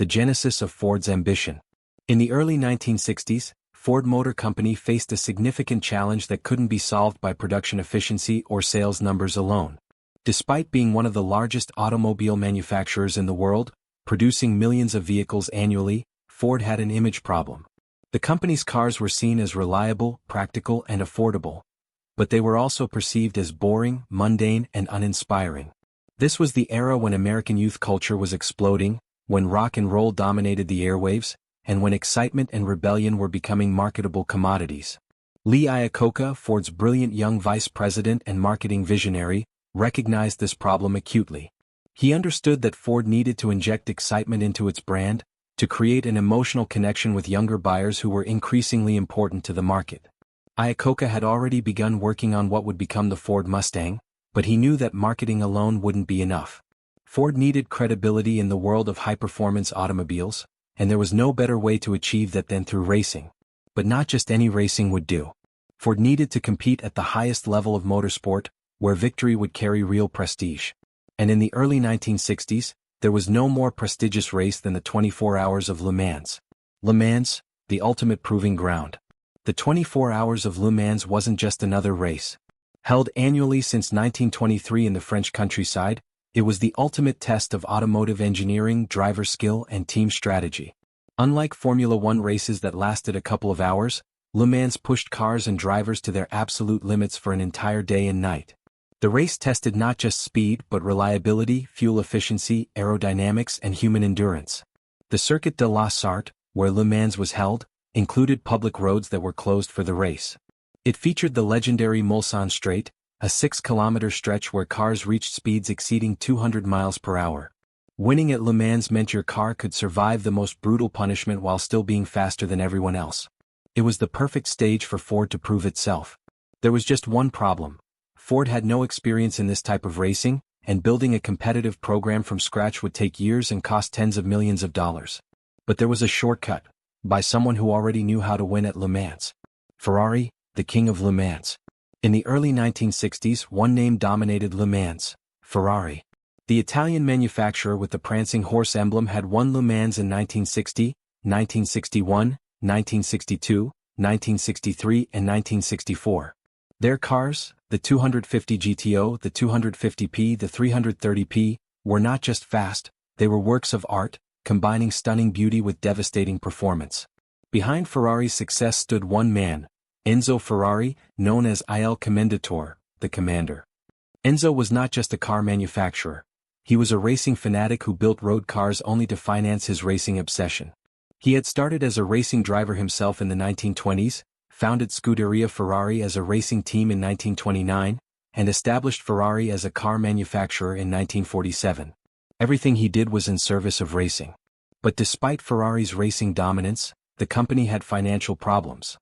the genesis of Ford's ambition. In the early 1960s, Ford Motor Company faced a significant challenge that couldn't be solved by production efficiency or sales numbers alone. Despite being one of the largest automobile manufacturers in the world, producing millions of vehicles annually, Ford had an image problem. The company's cars were seen as reliable, practical, and affordable, but they were also perceived as boring, mundane, and uninspiring. This was the era when American youth culture was exploding, when rock and roll dominated the airwaves, and when excitement and rebellion were becoming marketable commodities. Lee Iacocca, Ford's brilliant young vice president and marketing visionary, recognized this problem acutely. He understood that Ford needed to inject excitement into its brand, to create an emotional connection with younger buyers who were increasingly important to the market. Iacocca had already begun working on what would become the Ford Mustang, but he knew that marketing alone wouldn't be enough. Ford needed credibility in the world of high-performance automobiles, and there was no better way to achieve that than through racing. But not just any racing would do. Ford needed to compete at the highest level of motorsport, where victory would carry real prestige. And in the early 1960s, there was no more prestigious race than the 24 Hours of Le Mans. Le Mans, the ultimate proving ground. The 24 Hours of Le Mans wasn't just another race. Held annually since 1923 in the French countryside, it was the ultimate test of automotive engineering, driver skill, and team strategy. Unlike Formula One races that lasted a couple of hours, Le Mans pushed cars and drivers to their absolute limits for an entire day and night. The race tested not just speed but reliability, fuel efficiency, aerodynamics, and human endurance. The Circuit de la Sarthe, where Le Mans was held, included public roads that were closed for the race. It featured the legendary Mulsanne Straight, a 6-kilometer stretch where cars reached speeds exceeding 200 miles per hour. Winning at Le Mans meant your car could survive the most brutal punishment while still being faster than everyone else. It was the perfect stage for Ford to prove itself. There was just one problem. Ford had no experience in this type of racing, and building a competitive program from scratch would take years and cost tens of millions of dollars. But there was a shortcut, by someone who already knew how to win at Le Mans. Ferrari, the king of Le Mans. In the early 1960s, one name dominated Le Mans: Ferrari. The Italian manufacturer with the prancing horse emblem had won Le Mans in 1960, 1961, 1962, 1963, and 1964. Their cars, the 250 GTO, the 250p, the 330p, were not just fast, they were works of art, combining stunning beauty with devastating performance. Behind Ferrari's success stood one man, Enzo Ferrari, known as Il Commendatore, the Commander. Enzo was not just a car manufacturer. He was a racing fanatic who built road cars only to finance his racing obsession. He had started as a racing driver himself in the 1920s, founded Scuderia Ferrari as a racing team in 1929, and established Ferrari as a car manufacturer in 1947. Everything he did was in service of racing. But despite Ferrari's racing dominance, the company had financial problems.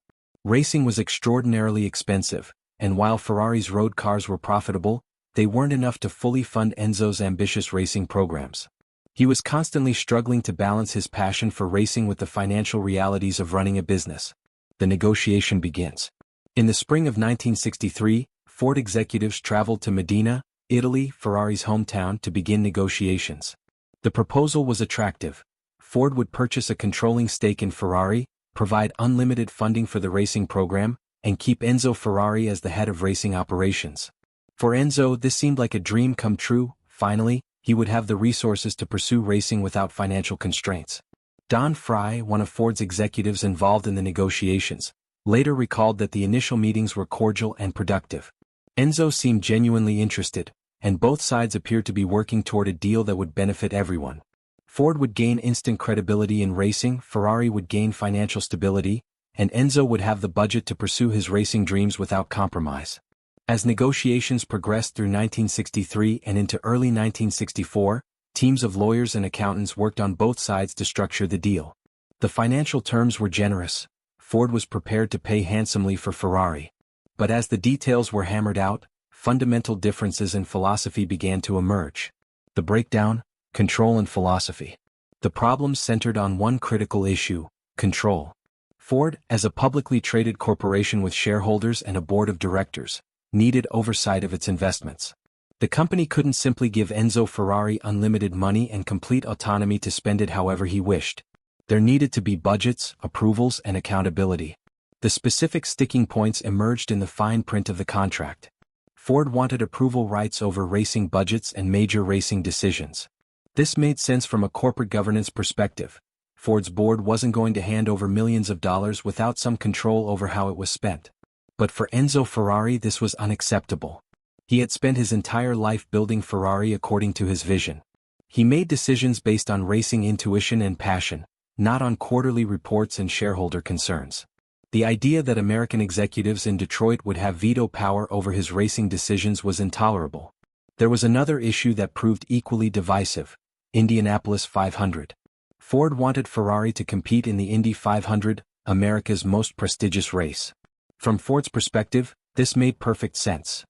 Racing was extraordinarily expensive, and while Ferrari's road cars were profitable, they weren't enough to fully fund Enzo's ambitious racing programs. He was constantly struggling to balance his passion for racing with the financial realities of running a business. The negotiation begins. In the spring of 1963, Ford executives traveled to Modena, Italy, Ferrari's hometown, to begin negotiations. The proposal was attractive. Ford would purchase a controlling stake in Ferrari, provide unlimited funding for the racing program, and keep Enzo Ferrari as the head of racing operations. For Enzo, this seemed like a dream come true. Finally, he would have the resources to pursue racing without financial constraints. Don Frye, one of Ford's executives involved in the negotiations, later recalled that the initial meetings were cordial and productive. Enzo seemed genuinely interested, and both sides appeared to be working toward a deal that would benefit everyone. Ford would gain instant credibility in racing, Ferrari would gain financial stability, and Enzo would have the budget to pursue his racing dreams without compromise. As negotiations progressed through 1963 and into early 1964, teams of lawyers and accountants worked on both sides to structure the deal. The financial terms were generous. Ford was prepared to pay handsomely for Ferrari. But as the details were hammered out, fundamental differences in philosophy began to emerge. The breakdown: control and philosophy. The problems centered on one critical issue: control. Ford, as a publicly traded corporation with shareholders and a board of directors, needed oversight of its investments. The company couldn't simply give Enzo Ferrari unlimited money and complete autonomy to spend it however he wished. There needed to be budgets, approvals, and accountability. The specific sticking points emerged in the fine print of the contract. Ford wanted approval rights over racing budgets and major racing decisions. This made sense from a corporate governance perspective. Ford's board wasn't going to hand over millions of dollars without some control over how it was spent. But for Enzo Ferrari, this was unacceptable. He had spent his entire life building Ferrari according to his vision. He made decisions based on racing intuition and passion, not on quarterly reports and shareholder concerns. The idea that American executives in Detroit would have veto power over his racing decisions was intolerable. There was another issue that proved equally divisive: Indianapolis 500. Ford wanted Ferrari to compete in the Indy 500, America's most prestigious race. From Ford's perspective, this made perfect sense.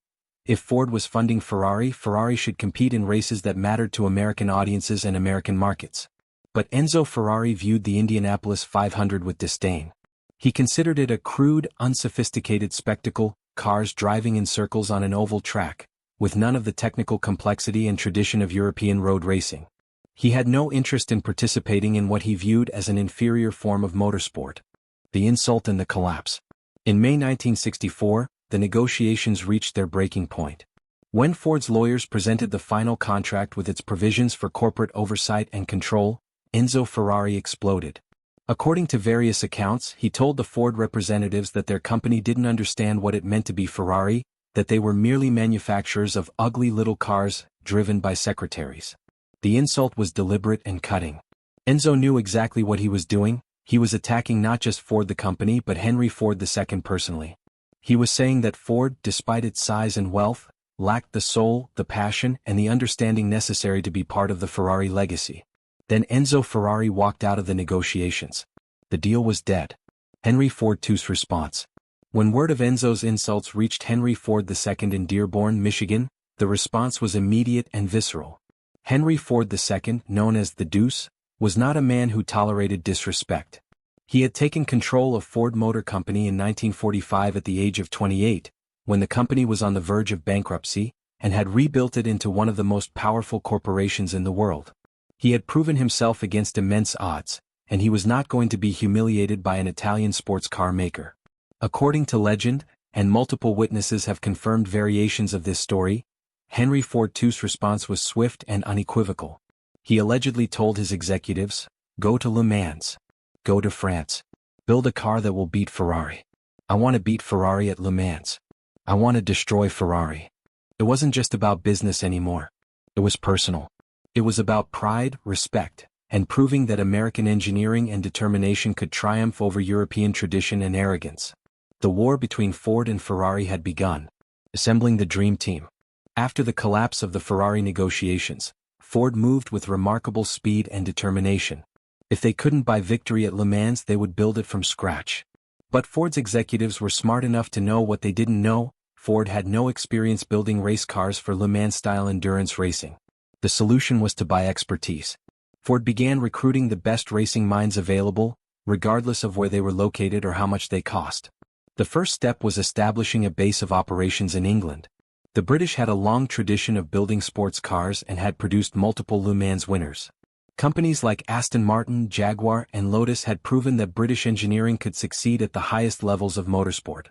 If Ford was funding Ferrari, Ferrari should compete in races that mattered to American audiences and American markets. But Enzo Ferrari viewed the Indianapolis 500 with disdain. He considered it a crude, unsophisticated spectacle, cars driving in circles on an oval track, with none of the technical complexity and tradition of European road racing. He had no interest in participating in what he viewed as an inferior form of motorsport. The insult and the collapse. In May 1964, the negotiations reached their breaking point. When Ford's lawyers presented the final contract with its provisions for corporate oversight and control, Enzo Ferrari exploded. According to various accounts, he told the Ford representatives that their company didn't understand what it meant to be Ferrari, that they were merely manufacturers of ugly little cars, driven by secretaries. The insult was deliberate and cutting. Enzo knew exactly what he was doing. He was attacking not just Ford the company but Henry Ford II personally. He was saying that Ford, despite its size and wealth, lacked the soul, the passion, and the understanding necessary to be part of the Ferrari legacy. Then Enzo Ferrari walked out of the negotiations. The deal was dead. Henry Ford II's response. When word of Enzo's insults reached Henry Ford II in Dearborn, Michigan, the response was immediate and visceral. Henry Ford II, known as the Deuce, was not a man who tolerated disrespect. He had taken control of Ford Motor Company in 1945 at the age of 28, when the company was on the verge of bankruptcy, and had rebuilt it into one of the most powerful corporations in the world. He had proven himself against immense odds, and he was not going to be humiliated by an Italian sports car maker. According to legend, and multiple witnesses have confirmed variations of this story, Henry Ford II's response was swift and unequivocal. He allegedly told his executives, "Go to Le Mans. Go to France. Build a car that will beat Ferrari. I want to beat Ferrari at Le Mans. I want to destroy Ferrari." It wasn't just about business anymore. It was personal. It was about pride, respect, and proving that American engineering and determination could triumph over European tradition and arrogance. The war between Ford and Ferrari had begun. Assembling the dream team. After the collapse of the Ferrari negotiations, Ford moved with remarkable speed and determination. If they couldn't buy victory at Le Mans, they would build it from scratch. But Ford's executives were smart enough to know what they didn't know. Ford had no experience building race cars for Le Mans-style endurance racing. The solution was to buy expertise. Ford began recruiting the best racing minds available, regardless of where they were located or how much they cost. The first step was establishing a base of operations in England. The British had a long tradition of building sports cars and had produced multiple Le Mans winners. Companies like Aston Martin, Jaguar, and Lotus had proven that British engineering could succeed at the highest levels of motorsport.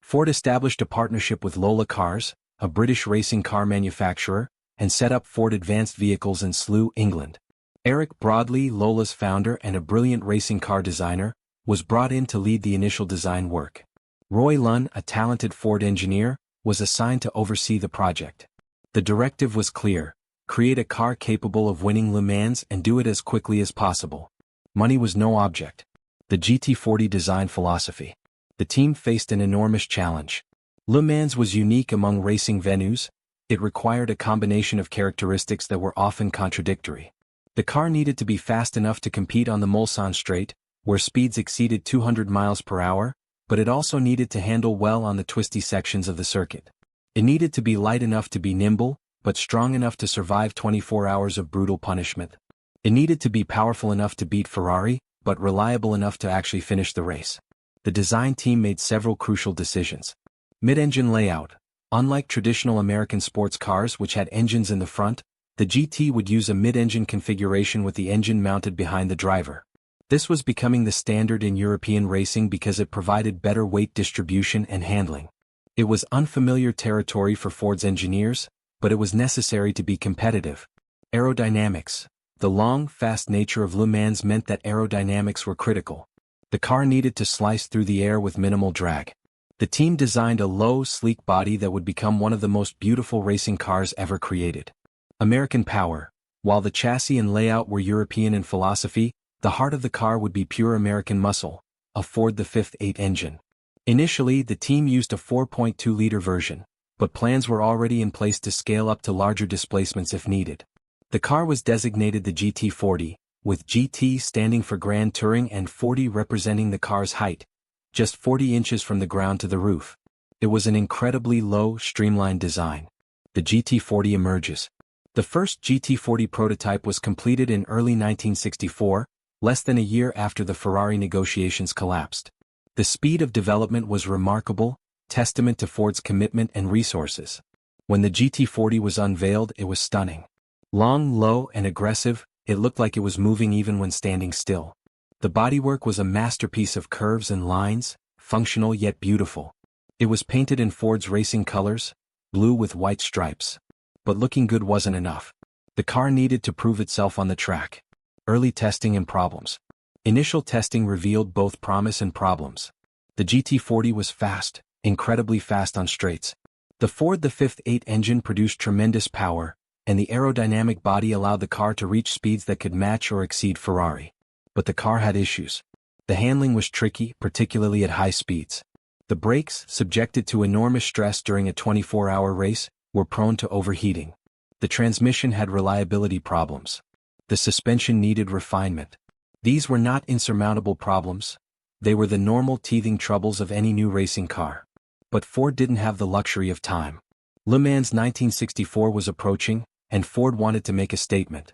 Ford established a partnership with Lola Cars, a British racing car manufacturer, and set up Ford Advanced Vehicles in Slough, England. Eric Broadley, Lola's founder and a brilliant racing car designer, was brought in to lead the initial design work. Roy Lunn, a talented Ford engineer, was assigned to oversee the project. The directive was clear: create a car capable of winning Le Mans and do it as quickly as possible. Money was no object. The GT40 design philosophy. The team faced an enormous challenge. Le Mans was unique among racing venues. It required a combination of characteristics that were often contradictory. The car needed to be fast enough to compete on the Mulsanne Straight, where speeds exceeded 200 miles per hour, but it also needed to handle well on the twisty sections of the circuit. It needed to be light enough to be nimble, but strong enough to survive 24 hours of brutal punishment. It needed to be powerful enough to beat Ferrari, but reliable enough to actually finish the race. The design team made several crucial decisions. Mid-engine layout. Unlike traditional American sports cars which had engines in the front, the GT would use a mid-engine configuration with the engine mounted behind the driver. This was becoming the standard in European racing because it provided better weight distribution and handling. It was unfamiliar territory for Ford's engineers, but it was necessary to be competitive. Aerodynamics. The long, fast nature of Le Mans meant that aerodynamics were critical. The car needed to slice through the air with minimal drag. The team designed a low, sleek body that would become one of the most beautiful racing cars ever created. American power. While the chassis and layout were European in philosophy, the heart of the car would be pure American muscle, a Ford V8 engine. Initially, the team used a 4.2-liter version, but plans were already in place to scale up to larger displacements if needed. The car was designated the GT40, with GT standing for Grand Touring and 40 representing the car's height, just 40 inches from the ground to the roof. It was an incredibly low, streamlined design. The GT40 emerges. The first GT40 prototype was completed in early 1964, less than a year after the Ferrari negotiations collapsed. The speed of development was remarkable, testament to Ford's commitment and resources. When the GT40 was unveiled, it was stunning. Long, low, and aggressive, it looked like it was moving even when standing still. The bodywork was a masterpiece of curves and lines, functional yet beautiful. It was painted in Ford's racing colors, blue with white stripes. But looking good wasn't enough. The car needed to prove itself on the track. Early testing and problems. Initial testing revealed both promise and problems. The GT40 was fast, incredibly fast on straights. The Ford V8 engine produced tremendous power, and the aerodynamic body allowed the car to reach speeds that could match or exceed Ferrari. But the car had issues. The handling was tricky, particularly at high speeds. The brakes, subjected to enormous stress during a 24-hour race, were prone to overheating. The transmission had reliability problems. The suspension needed refinement. These were not insurmountable problems. They were the normal teething troubles of any new racing car. But Ford didn't have the luxury of time. Le Mans 1964 was approaching, and Ford wanted to make a statement.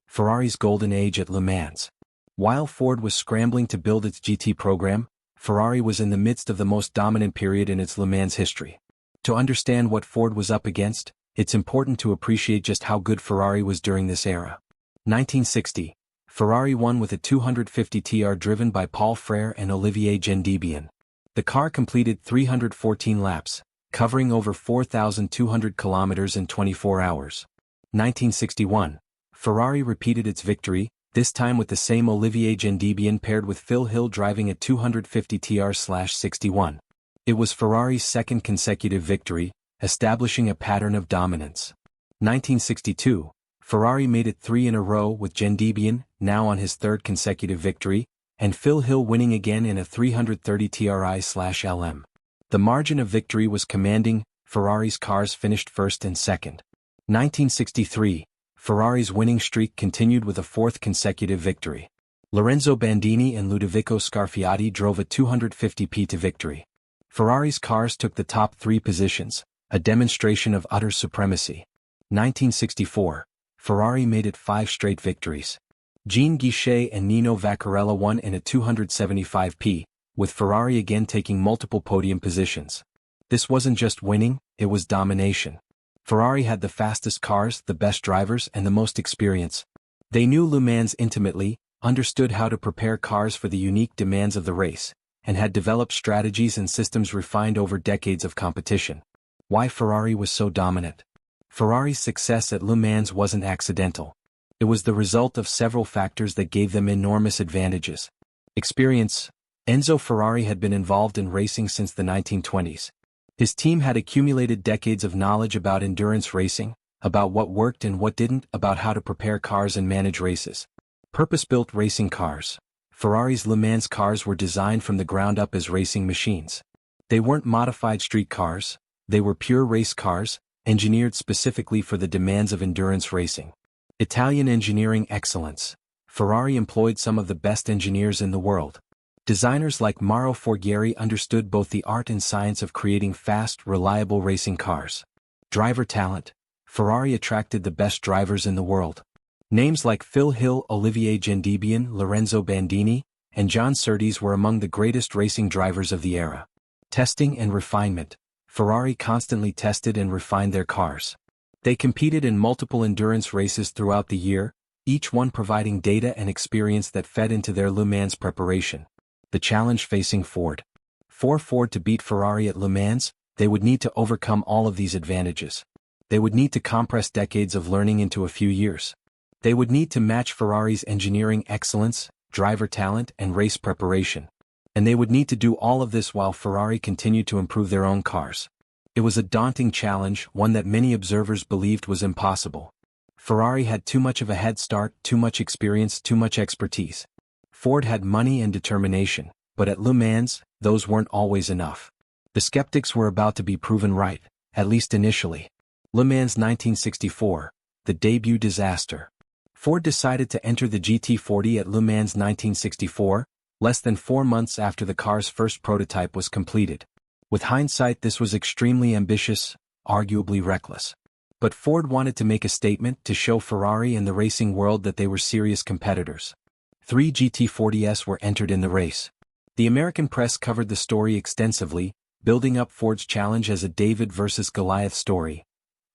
Ferrari's golden age at Le Mans. While Ford was scrambling to build its GT program, Ferrari was in the midst of the most dominant period in its Le Mans history. To understand what Ford was up against, it's important to appreciate just how good Ferrari was during this era. 1960. Ferrari won with a 250 TR driven by Paul Frere and Olivier Gendebien. The car completed 314 laps, covering over 4,200 kilometers in 24 hours. 1961. Ferrari repeated its victory, this time with the same Olivier Gendebien paired with Phil Hill driving a 250 TR/61. It was Ferrari's second consecutive victory, establishing a pattern of dominance. 1962. Ferrari made it 3 in a row with Gendebien, now on his third consecutive victory, and Phil Hill winning again in a 330 TRI/LM. The margin of victory was commanding, Ferrari's cars finished first and second. 1963. Ferrari's winning streak continued with a fourth consecutive victory. Lorenzo Bandini and Ludovico Scarfiati drove a 250p to victory. Ferrari's cars took the top 3 positions, a demonstration of utter supremacy. 1964. Ferrari made it 5 straight victories. Jean Guichet and Nino Vaccarella won in a 275p, with Ferrari again taking multiple podium positions. This wasn't just winning, it was domination. Ferrari had the fastest cars, the best drivers, and the most experience. They knew Le Mans intimately, understood how to prepare cars for the unique demands of the race, and had developed strategies and systems refined over decades of competition. Why Ferrari was so dominant? Ferrari's success at Le Mans wasn't accidental. It was the result of several factors that gave them enormous advantages. Experience. Enzo Ferrari had been involved in racing since the 1920s. His team had accumulated decades of knowledge about endurance racing, about what worked and what didn't, about how to prepare cars and manage races. Purpose-built racing cars. Ferrari's Le Mans cars were designed from the ground up as racing machines. They weren't modified street cars, they were pure race cars, engineered specifically for the demands of endurance racing. Italian engineering excellence. Ferrari employed some of the best engineers in the world. Designers like Mauro Forghieri understood both the art and science of creating fast, reliable racing cars. Driver talent. Ferrari attracted the best drivers in the world. Names like Phil Hill, Olivier Gendebien, Lorenzo Bandini, and John Surtees were among the greatest racing drivers of the era. Testing and refinement. Ferrari constantly tested and refined their cars. They competed in multiple endurance races throughout the year, each one providing data and experience that fed into their Le Mans preparation. The challenge facing Ford. For Ford to beat Ferrari at Le Mans, they would need to overcome all of these advantages. They would need to compress decades of learning into a few years. They would need to match Ferrari's engineering excellence, driver talent, and race preparation. And they would need to do all of this while Ferrari continued to improve their own cars. It was a daunting challenge, one that many observers believed was impossible. Ferrari had too much of a head start, too much experience, too much expertise. Ford had money and determination, but at Le Mans, those weren't always enough. The skeptics were about to be proven right, at least initially. Le Mans 1964, the debut disaster. Ford decided to enter the GT40 at Le Mans 1964, less than 4 months after the car's first prototype was completed. With hindsight, this was extremely ambitious, arguably reckless. But Ford wanted to make a statement to show Ferrari and the racing world that they were serious competitors. 3 GT40s were entered in the race. The American press covered the story extensively, building up Ford's challenge as a David versus Goliath story.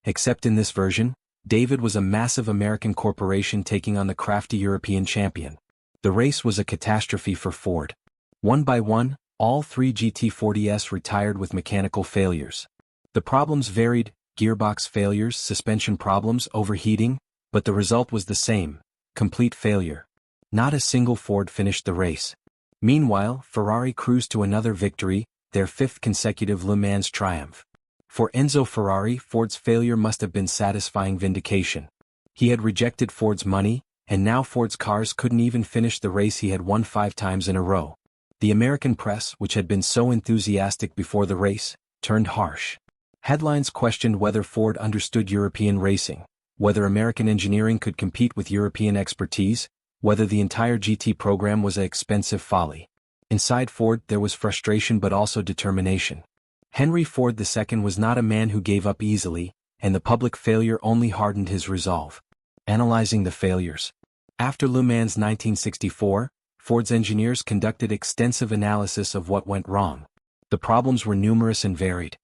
Except in this version, David was a massive American corporation taking on the crafty European champion. The race was a catastrophe for Ford. One by one, all 3 GT40s retired with mechanical failures. The problems varied: gearbox failures, suspension problems, overheating, but the result was the same: complete failure. Not a single Ford finished the race. Meanwhile, Ferrari cruised to another victory, their 5th consecutive Le Mans triumph. For Enzo Ferrari, Ford's failure must have been satisfying vindication. He had rejected Ford's money, and now Ford's cars couldn't even finish the race he had won 5 times in a row. The American press, which had been so enthusiastic before the race, turned harsh. Headlines questioned whether Ford understood European racing, whether American engineering could compete with European expertise, whether the entire GT program was an expensive folly. Inside Ford, there was frustration but also determination. Henry Ford II was not a man who gave up easily, and the public failure only hardened his resolve. Analyzing the failures. After Le Mans 1964, Ford's engineers conducted extensive analysis of what went wrong. The problems were numerous and varied.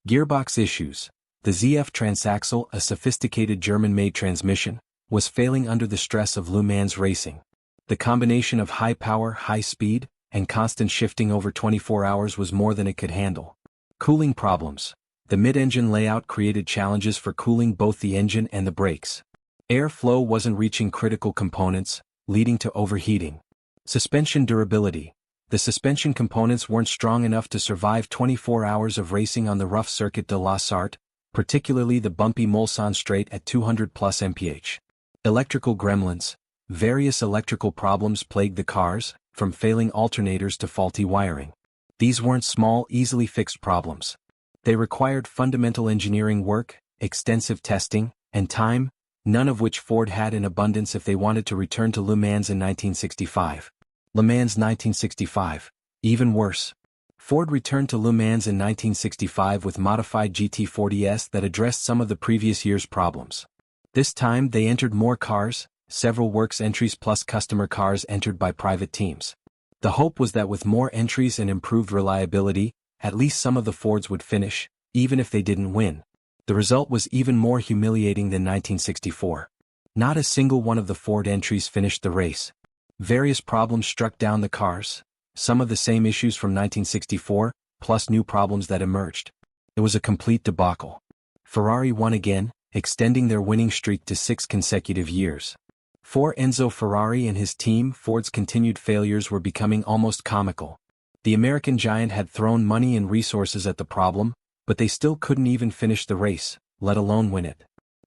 Gearbox issues. The ZF transaxle, a sophisticated German-made transmission, was failing under the stress of Le Mans racing. The combination of high power, high speed, and constant shifting over 24 hours was more than it could handle. Cooling problems. The mid-engine layout created challenges for cooling both the engine and the brakes. Airflow wasn't reaching critical components, leading to overheating. Suspension durability. The suspension components weren't strong enough to survive 24 hours of racing on the rough circuit de la Sarthe, particularly the bumpy Mulsanne straight at 200 plus mph. Electrical gremlins. Various electrical problems plagued the cars, from failing alternators to faulty wiring. These weren't small, easily fixed problems. They required fundamental engineering work, extensive testing, and time, none of which Ford had in abundance if they wanted to return to Le Mans in 1965. Le Mans 1965. Even worse. Ford returned to Le Mans in 1965 with modified GT40s that addressed some of the previous year's problems. This time they entered more cars, several works entries plus customer cars entered by private teams. The hope was that with more entries and improved reliability, at least some of the Fords would finish, even if they didn't win. The result was even more humiliating than 1964. Not a single one of the Ford entries finished the race. Various problems struck down the cars, some of the same issues from 1964, plus new problems that emerged. It was a complete debacle. Ferrari won again, extending their winning streak to 6 consecutive years. For Enzo Ferrari and his team, Ford's continued failures were becoming almost comical. The American giant had thrown money and resources at the problem, but they still couldn't even finish the race, let alone win it.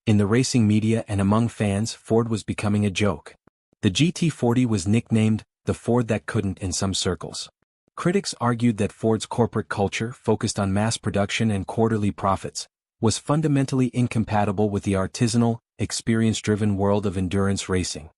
In the racing media and among fans, Ford was becoming a joke. The GT40 was nicknamed the Ford that couldn't in some circles. Critics argued that Ford's corporate culture, focused on mass production and quarterly profits, was fundamentally incompatible with the artisanal, experience-driven world of endurance racing.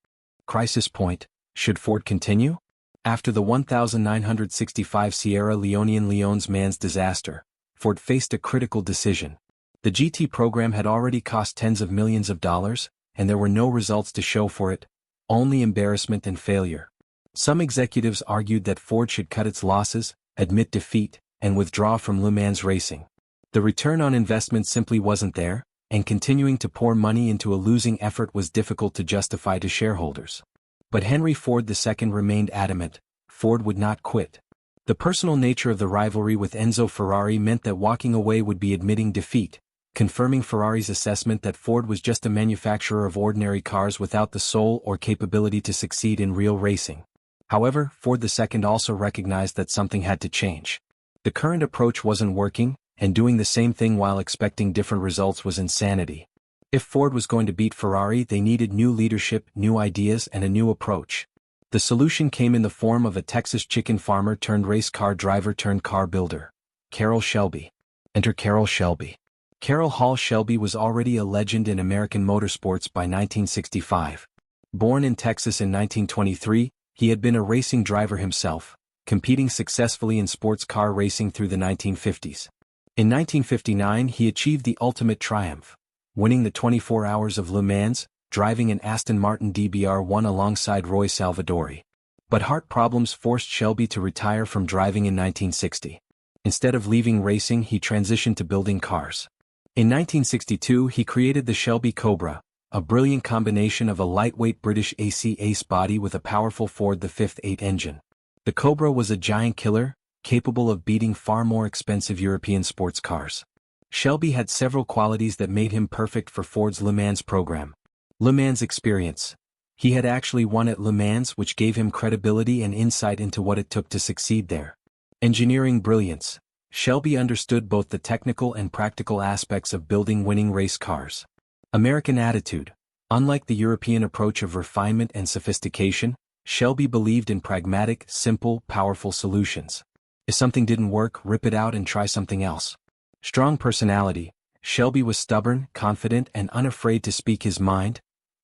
Crisis point: should Ford continue? After the 1965 Sierra Leone-Le Mans disaster, Ford faced a critical decision. The GT program had already cost tens of millions of dollars, and there were no results to show for it, only embarrassment and failure. Some executives argued that Ford should cut its losses, admit defeat, and withdraw from Le Mans racing. The return on investment simply wasn't there, and continuing to pour money into a losing effort was difficult to justify to shareholders. But Henry Ford II remained adamant. Ford would not quit. The personal nature of the rivalry with Enzo Ferrari meant that walking away would be admitting defeat, confirming Ferrari's assessment that Ford was just a manufacturer of ordinary cars without the soul or capability to succeed in real racing. However, Ford II also recognized that something had to change. The current approach wasn't working, and doing the same thing while expecting different results was insanity. If Ford was going to beat Ferrari, they needed new leadership, new ideas, and a new approach. The solution came in the form of a Texas chicken farmer turned race car driver turned car builder, Carroll Shelby. Enter Carroll Shelby. Carroll Hall Shelby was already a legend in American motorsports by 1965. Born in Texas in 1923, he had been a racing driver himself, competing successfully in sports car racing through the 1950s. In 1959 he achieved the ultimate triumph, winning the 24 Hours of Le Mans, driving an Aston Martin DBR1 alongside Roy Salvadori. But heart problems forced Shelby to retire from driving in 1960. Instead of leaving racing, he transitioned to building cars. In 1962 he created the Shelby Cobra, a brilliant combination of a lightweight British AC Ace body with a powerful Ford V8 engine. The Cobra was a giant killer, capable of beating far more expensive European sports cars. Shelby had several qualities that made him perfect for Ford's Le Mans program. Le Mans experience. He had actually won at Le Mans, which gave him credibility and insight into what it took to succeed there. Engineering brilliance. Shelby understood both the technical and practical aspects of building winning race cars. American attitude. Unlike the European approach of refinement and sophistication, Shelby believed in pragmatic, simple, powerful solutions. If something didn't work, rip it out and try something else. Strong personality. Shelby was stubborn, confident, and unafraid to speak his mind,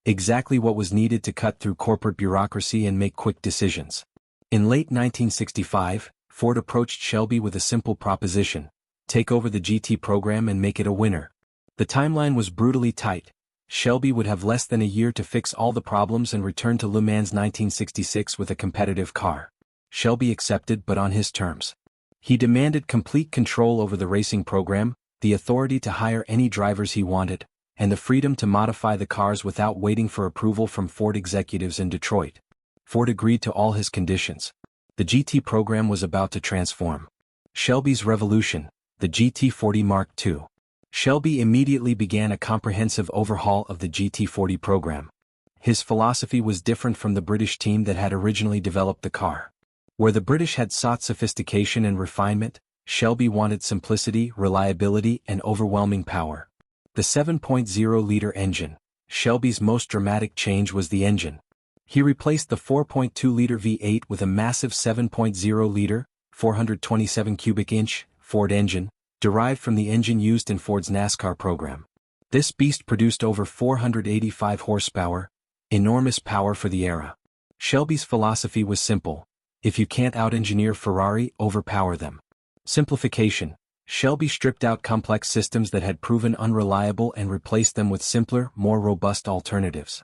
exactly what was needed to cut through corporate bureaucracy and make quick decisions. In late 1965, Ford approached Shelby with a simple proposition: take over the GT program and make it a winner. The timeline was brutally tight. Shelby would have less than a year to fix all the problems and return to Le Mans 1966 with a competitive car. Shelby accepted, but on his terms. He demanded complete control over the racing program, the authority to hire any drivers he wanted, and the freedom to modify the cars without waiting for approval from Ford executives in Detroit. Ford agreed to all his conditions. The GT program was about to transform. Shelby's revolution, the GT40 Mark II. Shelby immediately began a comprehensive overhaul of the GT40 program. His philosophy was different from the British team that had originally developed the car. Where the British had sought sophistication and refinement, Shelby wanted simplicity, reliability, and overwhelming power. The 7.0-liter engine. Shelby's most dramatic change was the engine. He replaced the 4.2-liter V8 with a massive 7.0-liter, 427 cubic inch, Ford engine, derived from the engine used in Ford's NASCAR program. This beast produced over 485 horsepower, enormous power for the era. Shelby's philosophy was simple: if you can't out-engineer Ferrari, overpower them. Simplification. Shelby stripped out complex systems that had proven unreliable and replaced them with simpler, more robust alternatives.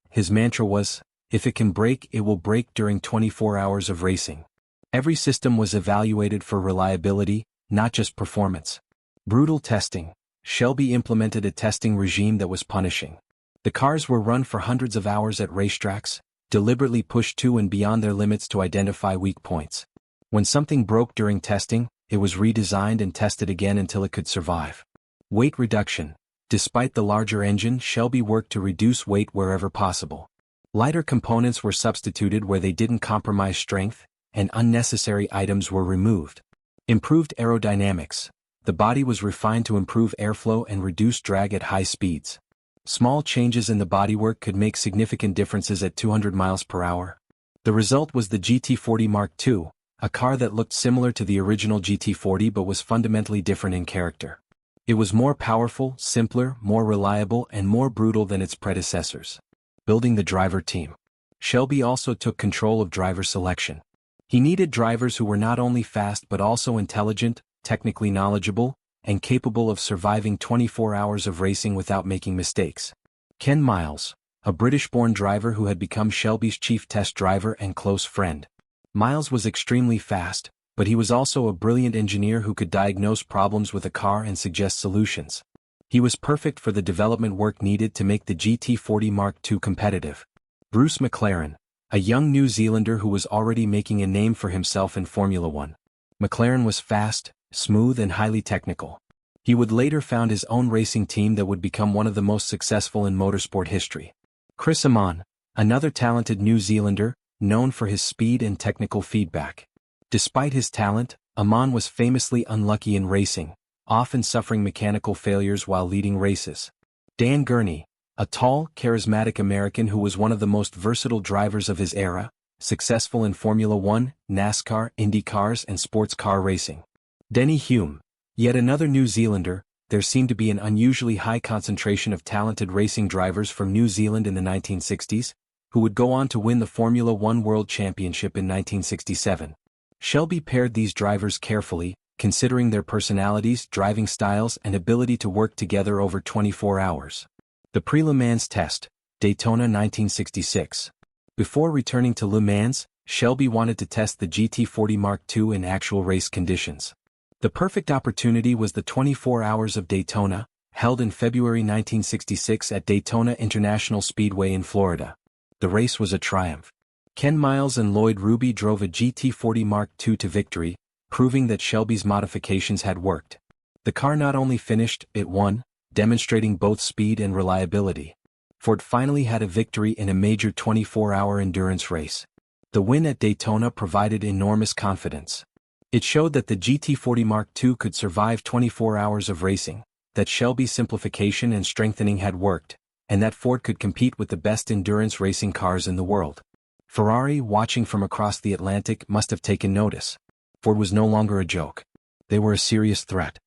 His mantra was, if it can break, it will break during 24 hours of racing. Every system was evaluated for reliability, not just performance. Brutal testing. Shelby implemented a testing regime that was punishing. The cars were run for hundreds of hours at racetracks, deliberately pushed to and beyond their limits to identify weak points. When something broke during testing, it was redesigned and tested again until it could survive. Weight reduction. Despite the larger engine, Shelby worked to reduce weight wherever possible. Lighter components were substituted where they didn't compromise strength, and unnecessary items were removed. Improved aerodynamics. The body was refined to improve airflow and reduce drag at high speeds. Small changes in the bodywork could make significant differences at 200 miles per hour. The result was the GT40 Mark II, a car that looked similar to the original GT40 but was fundamentally different in character. It was more powerful, simpler, more reliable, and more brutal than its predecessors. Building the driver team. Shelby also took control of driver selection. He needed drivers who were not only fast but also intelligent, technically knowledgeable, and capable of surviving 24 hours of racing without making mistakes. Ken Miles, a British-born driver who had become Shelby's chief test driver and close friend. Miles was extremely fast, but he was also a brilliant engineer who could diagnose problems with a car and suggest solutions. He was perfect for the development work needed to make the GT40 Mark II competitive. Bruce McLaren, a young New Zealander who was already making a name for himself in Formula One. McLaren was fast, smooth and highly technical. He would later found his own racing team that would become one of the most successful in motorsport history. Chris Amon, another talented New Zealander, known for his speed and technical feedback. Despite his talent, Amon was famously unlucky in racing, often suffering mechanical failures while leading races. Dan Gurney, a tall, charismatic American who was one of the most versatile drivers of his era, successful in Formula One, NASCAR, Indy cars and sports car racing. Denny Hume, yet another New Zealander. There seemed to be an unusually high concentration of talented racing drivers from New Zealand in the 1960s, who would go on to win the Formula One World Championship in 1967. Shelby paired these drivers carefully, considering their personalities, driving styles and ability to work together over 24 hours. The Pre-Le Mans Test, Daytona 1966. Before returning to Le Mans, Shelby wanted to test the GT40 Mark II in actual race conditions. The perfect opportunity was the 24 Hours of Daytona, held in February 1966 at Daytona International Speedway in Florida. The race was a triumph. Ken Miles and Lloyd Ruby drove a GT40 Mark II to victory, proving that Shelby's modifications had worked. The car not only finished, it won, demonstrating both speed and reliability. Ford finally had a victory in a major 24-hour endurance race. The win at Daytona provided enormous confidence. It showed that the GT40 Mark II could survive 24 hours of racing, that Shelby's simplification and strengthening had worked, and that Ford could compete with the best endurance racing cars in the world. Ferrari, watching from across the Atlantic, must have taken notice. Ford was no longer a joke. They were a serious threat.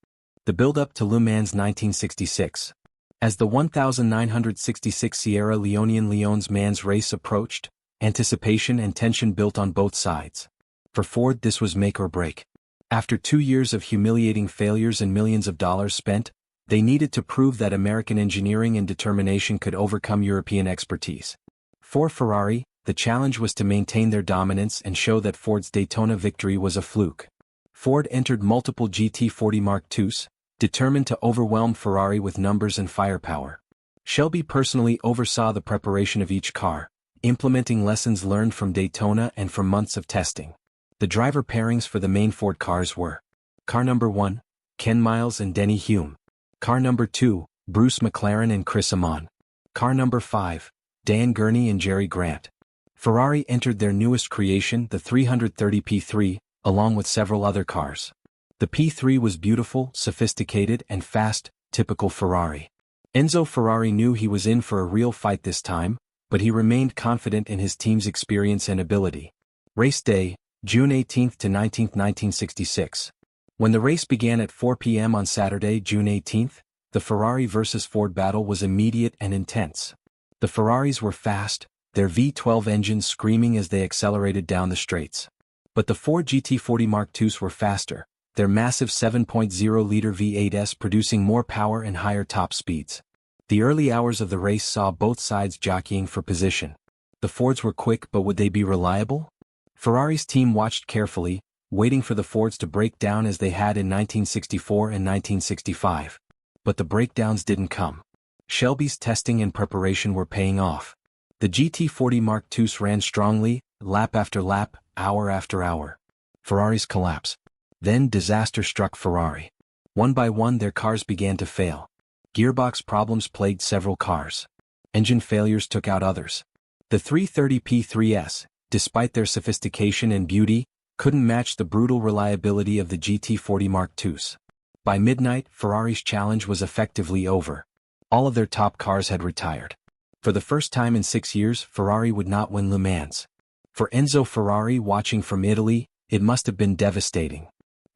The build-up to Le Mans 1966. As the 1966 Sierra Leone-Lyons Mans race approached, anticipation and tension built on both sides. For Ford, this was make or break. After 2 years of humiliating failures and millions of dollars spent, they needed to prove that American engineering and determination could overcome European expertise. For Ferrari, the challenge was to maintain their dominance and show that Ford's Daytona victory was a fluke. Ford entered multiple GT40 Mark IIs, determined to overwhelm Ferrari with numbers and firepower. Shelby personally oversaw the preparation of each car, implementing lessons learned from Daytona and from months of testing. The driver pairings for the main Ford cars were Car number 1, Ken Miles and Denny Hume. Car number 2, Bruce McLaren and Chris Amon. Car number 5, Dan Gurney and Jerry Grant. Ferrari entered their newest creation, the 330 P3, along with several other cars. The P3 was beautiful, sophisticated and fast, typical Ferrari. Enzo Ferrari knew he was in for a real fight this time, but he remained confident in his team's experience and ability. Race day, June 18 to 19, 1966. When the race began at 4 p.m. on Saturday, June 18, the Ferrari versus Ford battle was immediate and intense. The Ferraris were fast, their V12 engines screaming as they accelerated down the straights. But the Ford GT40 Mark IIs were faster, their massive 7.0-liter V8s producing more power and higher top speeds. The early hours of the race saw both sides jockeying for position. The Fords were quick, but would they be reliable? Ferrari's team watched carefully, waiting for the Fords to break down as they had in 1964 and 1965. But the breakdowns didn't come. Shelby's testing and preparation were paying off. The GT40 Mark IIs ran strongly, lap after lap, hour after hour. Ferrari's collapse. Then disaster struck Ferrari. One by one their cars began to fail. Gearbox problems plagued several cars. Engine failures took out others. The 330 P3s, despite their sophistication and beauty, couldn't match the brutal reliability of the GT40 Mark IIs. By midnight, Ferrari's challenge was effectively over. All of their top cars had retired. For the first time in 6 years, Ferrari would not win Le Mans. For Enzo Ferrari, watching from Italy, it must have been devastating.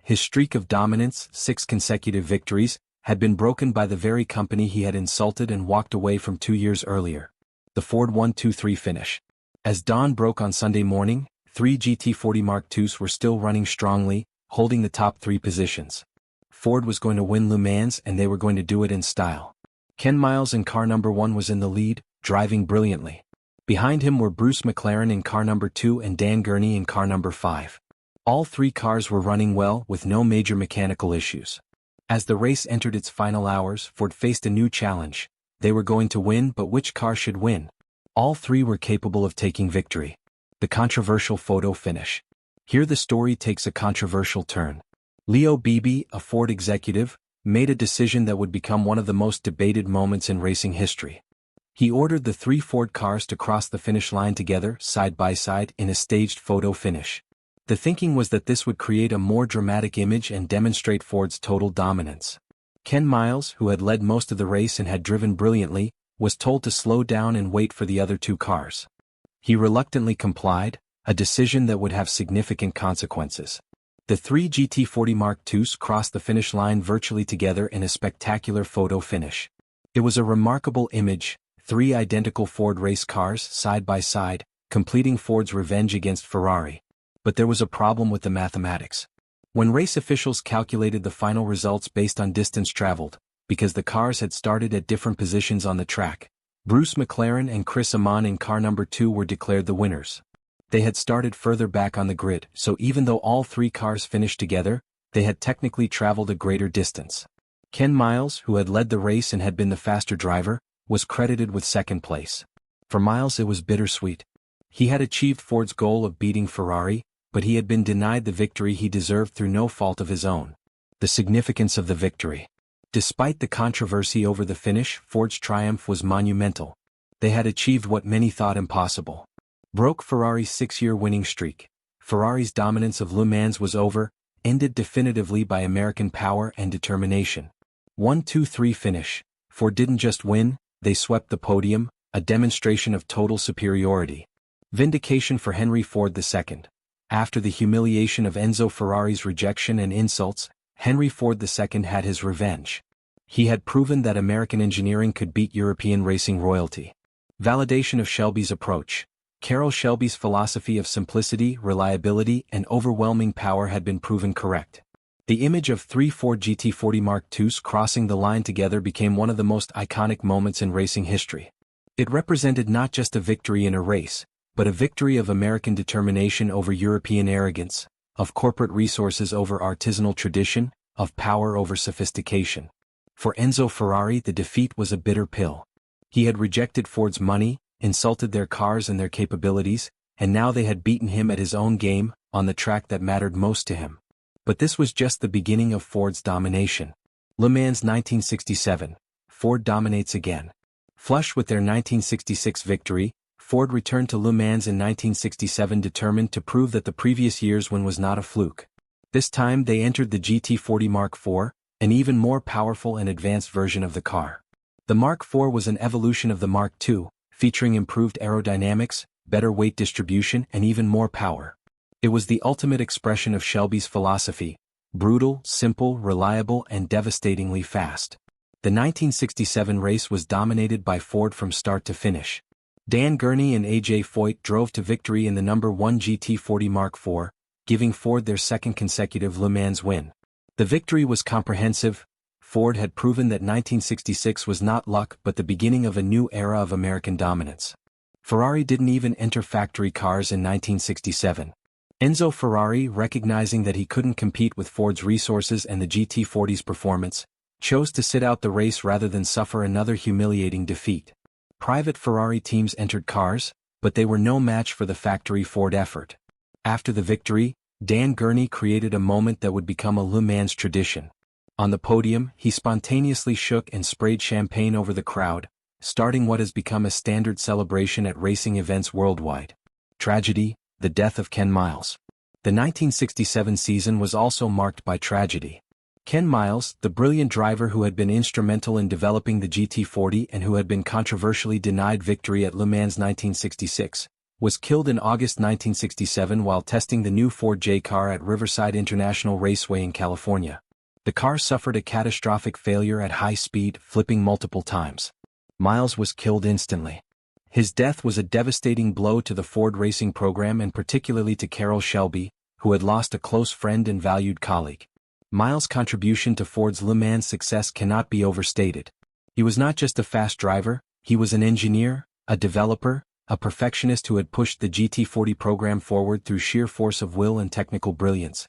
His streak of dominance, 6 consecutive victories, had been broken by the very company he had insulted and walked away from 2 years earlier. The Ford 1-2-3 finish. As dawn broke on Sunday morning, 3 GT40 Mark IIs were still running strongly, holding the top 3 positions. Ford was going to win Le Mans and they were going to do it in style. Ken Miles in car number 1 was in the lead, driving brilliantly. Behind him were Bruce McLaren in car number 2 and Dan Gurney in car number 5. All three cars were running well with no major mechanical issues. As the race entered its final hours, Ford faced a new challenge. They were going to win, but which car should win? All three were capable of taking victory. The controversial photo finish. Here the story takes a controversial turn. Leo Beebe, a Ford executive, made a decision that would become one of the most debated moments in racing history. He ordered the three Ford cars to cross the finish line together, side by side, in a staged photo finish. The thinking was that this would create a more dramatic image and demonstrate Ford's total dominance. Ken Miles, who had led most of the race and had driven brilliantly, was told to slow down and wait for the other two cars. He reluctantly complied, a decision that would have significant consequences. The three GT40 Mark IIs crossed the finish line virtually together in a spectacular photo finish. It was a remarkable image, three identical Ford race cars side by side, completing Ford's revenge against Ferrari. But there was a problem with the mathematics. When race officials calculated the final results based on distance traveled, because the cars had started at different positions on the track, Bruce McLaren and Chris Amon in car number 2 were declared the winners. They had started further back on the grid, so even though all three cars finished together, they had technically traveled a greater distance. Ken Miles, who had led the race and had been the faster driver, was credited with second place. For Miles it was bittersweet. He had achieved Ford's goal of beating Ferrari, but he had been denied the victory he deserved through no fault of his own. The significance of the victory. Despite the controversy over the finish, Ford's triumph was monumental. They had achieved what many thought impossible. Broke Ferrari's 6-year winning streak. Ferrari's dominance of Le Mans was over, ended definitively by American power and determination. 1-2-3 finish. Ford didn't just win, they swept the podium, a demonstration of total superiority. Vindication for Henry Ford II. After the humiliation of Enzo Ferrari's rejection and insults, Henry Ford II had his revenge. He had proven that American engineering could beat European racing royalty. Validation of Shelby's approach. Carroll Shelby's philosophy of simplicity, reliability, and overwhelming power had been proven correct. The image of three Ford GT40 Mark IIs crossing the line together became one of the most iconic moments in racing history. It represented not just a victory in a race, but a victory of American determination over European arrogance, of corporate resources over artisanal tradition, of power over sophistication. For Enzo Ferrari, the defeat was a bitter pill. He had rejected Ford's money, insulted their cars and their capabilities, and now they had beaten him at his own game, on the track that mattered most to him. But this was just the beginning of Ford's domination. Le Mans 1967. Ford dominates again. Flush with their 1966 victory, Ford returned to Le Mans in 1967 determined to prove that the previous year's win was not a fluke. This time they entered the GT40 Mark IV, an even more powerful and advanced version of the car. The Mark IV was an evolution of the Mark II, featuring improved aerodynamics, better weight distribution, and even more power. It was the ultimate expression of Shelby's philosophy: brutal, simple, reliable, and devastatingly fast. The 1967 race was dominated by Ford from start to finish. Dan Gurney and A.J. Foyt drove to victory in the number 1 GT40 Mark IV, giving Ford their second consecutive Le Mans win. The victory was comprehensive. Ford had proven that 1966 was not luck but the beginning of a new era of American dominance. Ferrari didn't even enter factory cars in 1967. Enzo Ferrari, recognizing that he couldn't compete with Ford's resources and the GT40's performance, chose to sit out the race rather than suffer another humiliating defeat. Private Ferrari teams entered cars, but they were no match for the factory Ford effort. After the victory, Dan Gurney created a moment that would become a Le Mans tradition. On the podium, he spontaneously shook and sprayed champagne over the crowd, starting what has become a standard celebration at racing events worldwide. Tragedy: the death of Ken Miles. The 1967 season was also marked by tragedy. Ken Miles, the brilliant driver who had been instrumental in developing the GT40 and who had been controversially denied victory at Le Mans 1966, was killed in August 1967 while testing the new Ford J car at Riverside International Raceway in California. The car suffered a catastrophic failure at high speed, flipping multiple times. Miles was killed instantly. His death was a devastating blow to the Ford racing program and particularly to Carroll Shelby, who had lost a close friend and valued colleague. Miles' contribution to Ford's Le Mans success cannot be overstated. He was not just a fast driver, he was an engineer, a developer, a perfectionist who had pushed the GT40 program forward through sheer force of will and technical brilliance.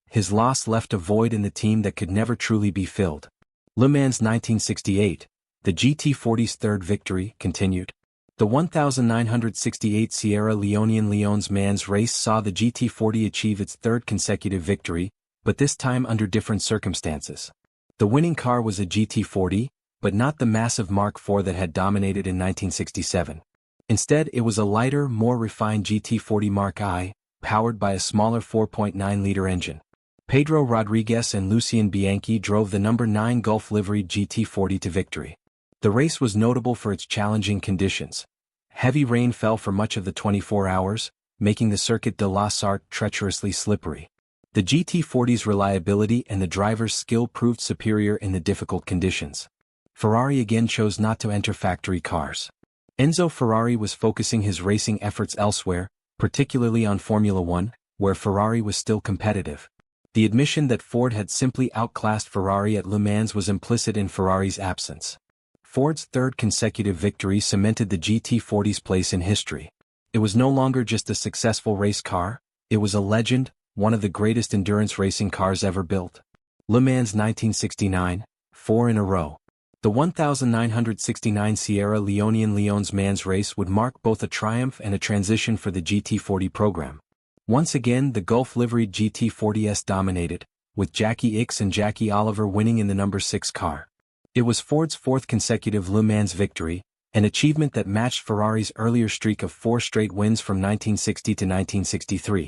His loss left a void in the team that could never truly be filled. Le Mans 1968, the GT40's third victory, continued. The 1968 Sierra Leonean Lyons Mans race saw the GT40 achieve its third consecutive victory, but this time under different circumstances. The winning car was a GT40, but not the massive Mark IV that had dominated in 1967. Instead, it was a lighter, more refined GT40 Mark I, powered by a smaller 4.9-liter engine. Pedro Rodriguez and Lucien Bianchi drove the number 9 Gulf-liveried GT40 to victory. The race was notable for its challenging conditions. Heavy rain fell for much of the 24 hours, making the Circuit de la Sarthe treacherously slippery. The GT40's reliability and the driver's skill proved superior in the difficult conditions. Ferrari again chose not to enter factory cars. Enzo Ferrari was focusing his racing efforts elsewhere, particularly on Formula One, where Ferrari was still competitive. The admission that Ford had simply outclassed Ferrari at Le Mans was implicit in Ferrari's absence. Ford's third consecutive victory cemented the GT40's place in history. It was no longer just a successful race car, it was a legend, one of the greatest endurance racing cars ever built. Le Mans 1969, 4 in a row. The 1969 Sierra Leonean Lyons Mans race would mark both a triumph and a transition for the GT40 program. Once again, the Gulf-liveried GT40S dominated, with Jackie Ickx and Jackie Oliver winning in the number 6 car. It was Ford's fourth consecutive Le Mans victory, an achievement that matched Ferrari's earlier streak of 4 straight wins from 1960 to 1963.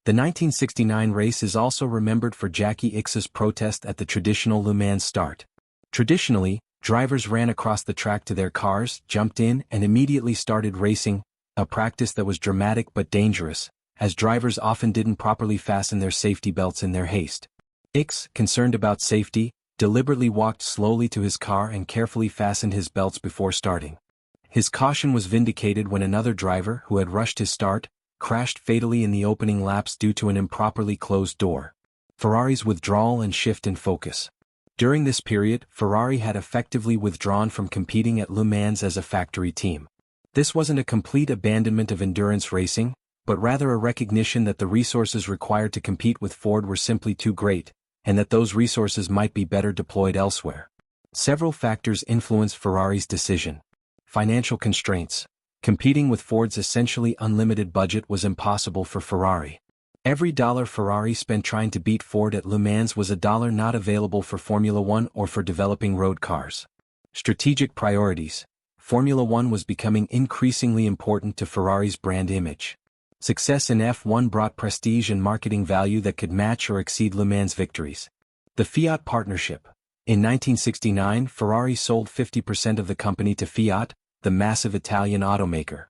The 1969 race is also remembered for Jackie Ickx's protest at the traditional Le Mans start. Traditionally, drivers ran across the track to their cars, jumped in, and immediately started racing, a practice that was dramatic but dangerous, as drivers often didn't properly fasten their safety belts in their haste. Ickx, concerned about safety, deliberately walked slowly to his car and carefully fastened his belts before starting. His caution was vindicated when another driver, who had rushed his start, crashed fatally in the opening laps due to an improperly closed door. Ferrari's withdrawal and shift in focus. During this period, Ferrari had effectively withdrawn from competing at Le Mans as a factory team. This wasn't a complete abandonment of endurance racing, but rather a recognition that the resources required to compete with Ford were simply too great, and that those resources might be better deployed elsewhere. Several factors influenced Ferrari's decision. Financial constraints. Competing with Ford's essentially unlimited budget was impossible for Ferrari. Every dollar Ferrari spent trying to beat Ford at Le Mans was a dollar not available for Formula One or for developing road cars. Strategic priorities. Formula One was becoming increasingly important to Ferrari's brand image. Success in F1 brought prestige and marketing value that could match or exceed Le Mans victories. The Fiat partnership. In 1969, Ferrari sold 50% of the company to Fiat, the massive Italian automaker.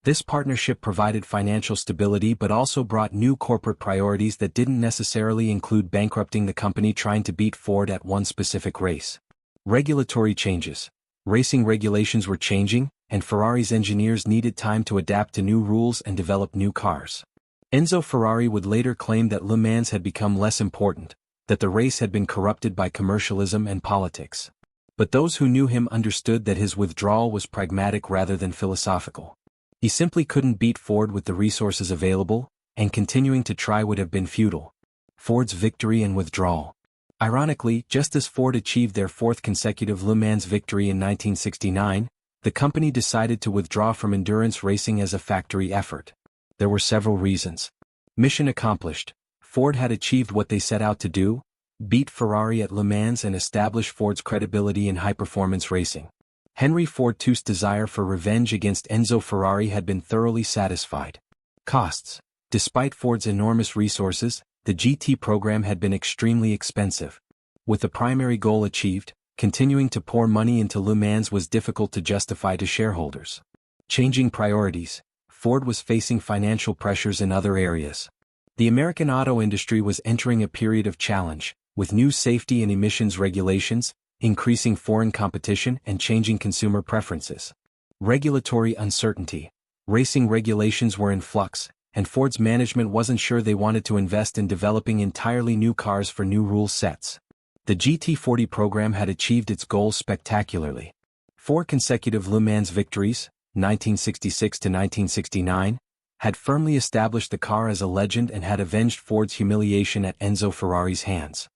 This partnership provided financial stability but also brought new corporate priorities that didn't necessarily include bankrupting the company trying to beat Ford at one specific race. Regulatory changes. Racing regulations were changing, and Ferrari's engineers needed time to adapt to new rules and develop new cars. Enzo Ferrari would later claim that Le Mans had become less important, that the race had been corrupted by commercialism and politics. But those who knew him understood that his withdrawal was pragmatic rather than philosophical. He simply couldn't beat Ford with the resources available, and continuing to try would have been futile. Ford's victory and withdrawal. Ironically, just as Ford achieved their fourth consecutive Le Mans victory in 1969, the company decided to withdraw from endurance racing as a factory effort. There were several reasons. Mission accomplished. Ford had achieved what they set out to do, beat Ferrari at Le Mans and establish Ford's credibility in high-performance racing. Henry Ford II's desire for revenge against Enzo Ferrari had been thoroughly satisfied. Costs. Despite Ford's enormous resources, the GT program had been extremely expensive. With the primary goal achieved, continuing to pour money into Le Mans was difficult to justify to shareholders. Changing priorities. Ford was facing financial pressures in other areas. The American auto industry was entering a period of challenge, with new safety and emissions regulations, increasing foreign competition and changing consumer preferences. Regulatory uncertainty. Racing regulations were in flux, and Ford's management wasn't sure they wanted to invest in developing entirely new cars for new rule sets. The GT40 program had achieved its goals spectacularly. 4 consecutive Le Mans victories, 1966 to 1969, had firmly established the car as a legend and had avenged Ford's humiliation at Enzo Ferrari's hands.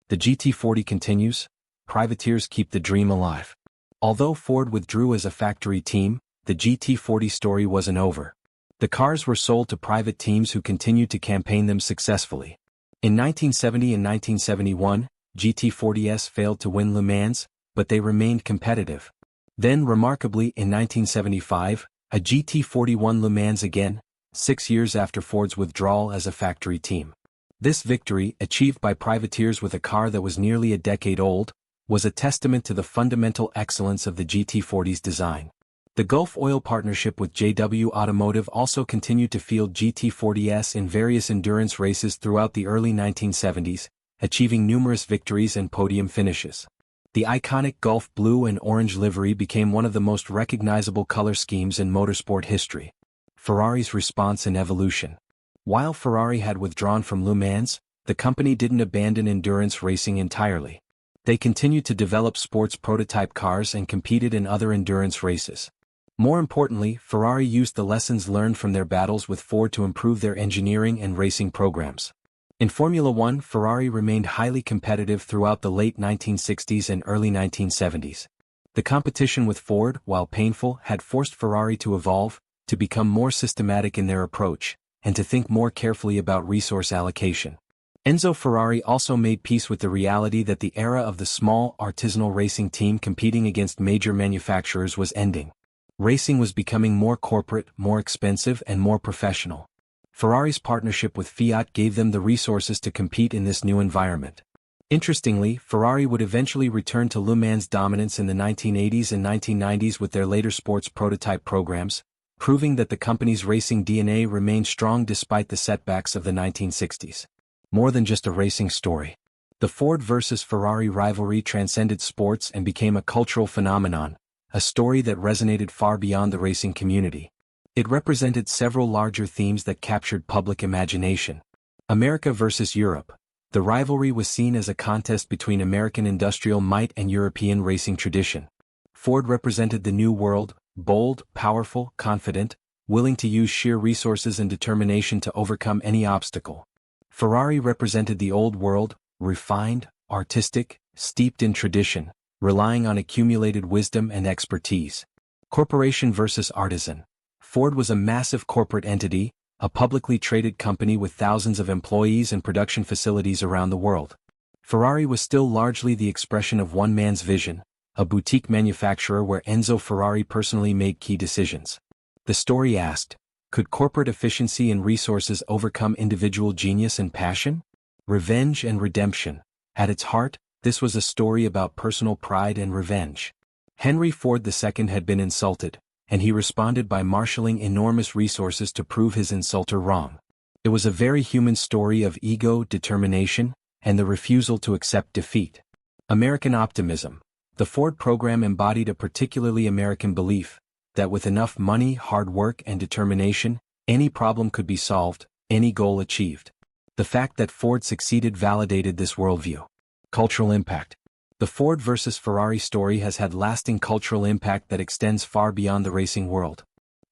The GT40 continues, privateers keep the dream alive. Although Ford withdrew as a factory team, the GT40 story wasn't over. The cars were sold to private teams who continued to campaign them successfully. In 1970 and 1971, GT40s failed to win Le Mans, but they remained competitive. Then, remarkably, in 1975, a GT40 won Le Mans again, 6 years after Ford's withdrawal as a factory team. This victory, achieved by privateers with a car that was nearly a decade old, was a testament to the fundamental excellence of the GT40's design. The Gulf Oil partnership with JW Automotive also continued to field GT40s in various endurance races throughout the early 1970s, achieving numerous victories and podium finishes. The iconic Gulf blue and orange livery became one of the most recognizable color schemes in motorsport history. Ferrari's response and evolution. While Ferrari had withdrawn from Le Mans, the company didn't abandon endurance racing entirely. They continued to develop sports prototype cars and competed in other endurance races. More importantly, Ferrari used the lessons learned from their battles with Ford to improve their engineering and racing programs. In Formula One, Ferrari remained highly competitive throughout the late 1960s and early 1970s. The competition with Ford, while painful, had forced Ferrari to evolve, to become more systematic in their approach, and to think more carefully about resource allocation. Enzo Ferrari also made peace with the reality that the era of the small, artisanal racing team competing against major manufacturers was ending. Racing was becoming more corporate, more expensive, and more professional. Ferrari's partnership with Fiat gave them the resources to compete in this new environment. Interestingly, Ferrari would eventually return to Le Mans' dominance in the 1980s and 1990s with their later sports prototype programs, proving that the company's racing DNA remained strong despite the setbacks of the 1960s. More than just a racing story. The Ford versus Ferrari rivalry transcended sports and became a cultural phenomenon, a story that resonated far beyond the racing community. It represented several larger themes that captured public imagination. America versus Europe. The rivalry was seen as a contest between American industrial might and European racing tradition. Ford represented the new world, bold, powerful, confident, willing to use sheer resources and determination to overcome any obstacle. Ferrari represented the old world, refined, artistic, steeped in tradition, relying on accumulated wisdom and expertise. Corporation versus artisan. Ford was a massive corporate entity, a publicly traded company with thousands of employees and production facilities around the world. Ferrari was still largely the expression of one man's vision, a boutique manufacturer where Enzo Ferrari personally made key decisions. The story asked, could corporate efficiency and resources overcome individual genius and passion? Revenge and redemption. At its heart, this was a story about personal pride and revenge. Henry Ford II had been insulted, and he responded by marshaling enormous resources to prove his insulter wrong. It was a very human story of ego, determination, and the refusal to accept defeat. American optimism. The Ford program embodied a particularly American belief that with enough money, hard work, and determination, any problem could be solved, any goal achieved. The fact that Ford succeeded validated this worldview. Cultural impact. The Ford versus Ferrari story has had lasting cultural impact that extends far beyond the racing world.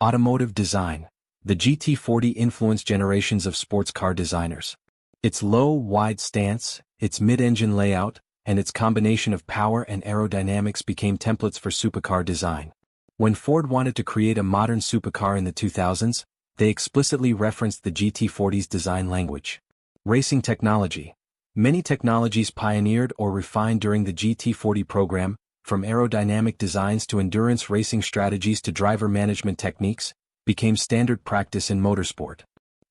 Automotive design. The GT40 influenced generations of sports car designers. Its low, wide stance, its mid-engine layout, and its combination of power and aerodynamics became templates for supercar design. When Ford wanted to create a modern supercar in the 2000s, they explicitly referenced the GT40's design language. Racing technology. Many technologies pioneered or refined during the GT40 program, from aerodynamic designs to endurance racing strategies to driver management techniques, became standard practice in motorsport.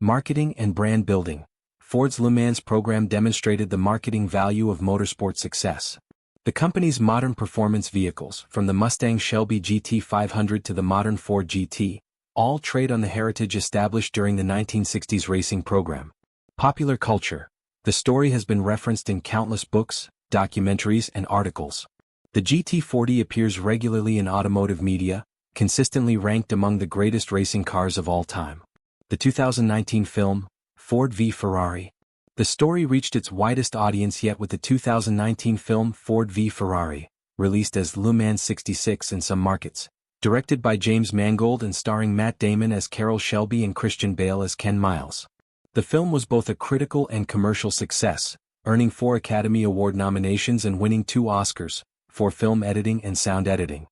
Marketing and brand building. Ford's Le Mans program demonstrated the marketing value of motorsport success. The company's modern performance vehicles, from the Mustang Shelby GT500 to the modern Ford GT, all trade on the heritage established during the 1960s racing program. Popular culture. The story has been referenced in countless books, documentaries, and articles. The GT40 appears regularly in automotive media, consistently ranked among the greatest racing cars of all time. The 2019 film, Ford v Ferrari. The story reached its widest audience yet with the 2019 film Ford v Ferrari, released as Le Mans 66 in some markets, Directed by James Mangold and starring Matt Damon as Carroll Shelby and Christian Bale as Ken Miles. The film was both a critical and commercial success, earning 4 Academy Award nominations and winning 2 Oscars, for film editing and sound editing.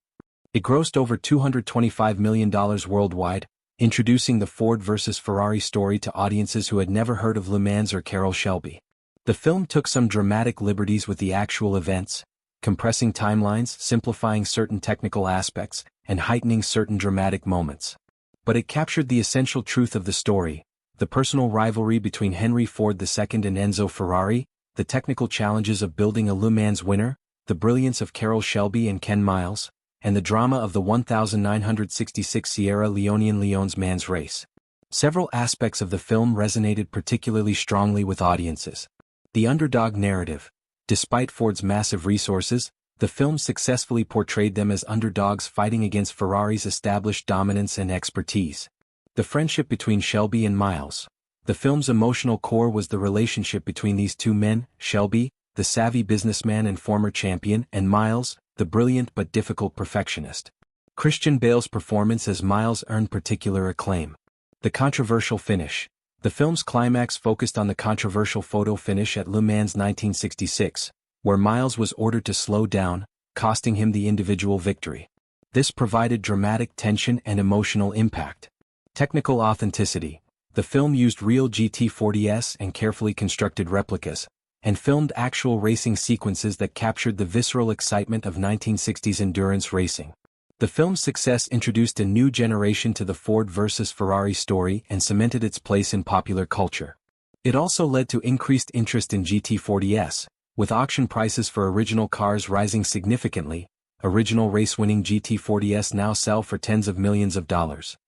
It grossed over $225 million worldwide, introducing the Ford versus Ferrari story to audiences who had never heard of Le Mans or Carroll Shelby. The film took some dramatic liberties with the actual events, compressing timelines, simplifying certain technical aspects, and heightening certain dramatic moments. But it captured the essential truth of the story: the personal rivalry between Henry Ford II and Enzo Ferrari, the technical challenges of building a Le Mans winner, the brilliance of Carroll Shelby and Ken Miles, and the drama of the 1966 Sierra Leonean Lyons Mans race. Several aspects of the film resonated particularly strongly with audiences. The underdog narrative. Despite Ford's massive resources, the film successfully portrayed them as underdogs fighting against Ferrari's established dominance and expertise. The friendship between Shelby and Miles. The film's emotional core was the relationship between these two men: Shelby, the savvy businessman and former champion, and Miles, the brilliant but difficult perfectionist. Christian Bale's performance as Miles earned particular acclaim. The controversial finish. The film's climax focused on the controversial photo finish at Le Mans 1966, where Miles was ordered to slow down, costing him the individual victory. This provided dramatic tension and emotional impact. Technical authenticity. The film used real GT40s and carefully constructed replicas, and filmed actual racing sequences that captured the visceral excitement of 1960s endurance racing. The film's success introduced a new generation to the Ford versus Ferrari story and cemented its place in popular culture. It also led to increased interest in GT40s, with auction prices for original cars rising significantly. Original race-winning GT40s now sell for tens of millions of dollars.